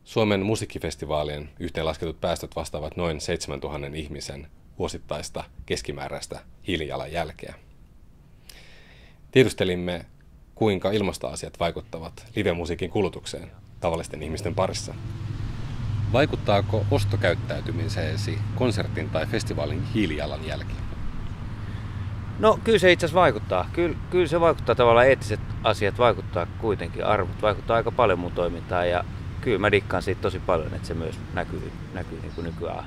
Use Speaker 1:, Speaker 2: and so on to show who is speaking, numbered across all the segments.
Speaker 1: Suomen musiikkifestivaalien yhteenlasketut päästöt vastaavat noin 7000 ihmisen vuosittaista keskimääräistä hiilijalanjälkeä. Tiedustelimme, kuinka ilmastoasiat vaikuttavat live-musiikin kulutukseen tavallisten ihmisten parissa. Vaikuttaako ostokäyttäytymiseesi konsertin tai festivaalin hiilijalanjälki?
Speaker 2: No kyllä se itse asiassa vaikuttaa. Kyllä se vaikuttaa tavallaan, eettiset asiat vaikuttaa kuitenkin, arvot vaikuttaa aika paljon mun toimintaan ja kyllä mä dikkaan siitä tosi paljon, että se myös näkyy niin kuin nykyään.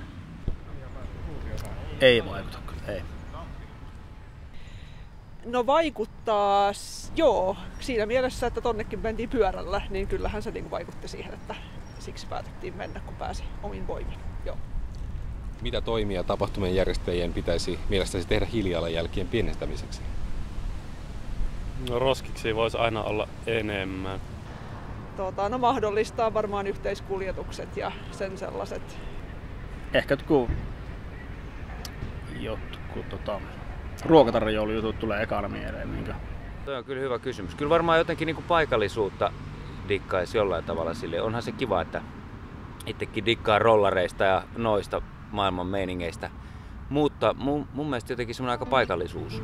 Speaker 3: Ei vaikuta kyllä, ei.
Speaker 4: No vaikuttaa, joo. Siinä mielessä, että tonnekin mentiin pyörällä, niin kyllähän se niin vaikutti siihen, että siksi päätettiin mennä, kun pääsi omin voimin. Joo.
Speaker 1: Mitä toimia tapahtumien järjestäjien pitäisi mielestäsi tehdä hiilijalanjälkien pienentämiseksi?
Speaker 5: No roskiksi voisi aina olla enemmän.
Speaker 4: No mahdollistaa varmaan yhteiskuljetukset ja sen sellaiset.
Speaker 3: Ehkä ruokatarjoilujutut tulee ekana mieleen. Niinkö?
Speaker 2: Toi on kyllä hyvä kysymys. Kyllä varmaan jotenkin niin kuin paikallisuutta dikkaisi jollain tavalla sille. Onhan se kiva, että itsekin dikkaa rollareista ja noista maailman meiningeistä. Mutta mun mielestä jotenkin semmoinen aika paikallisuus.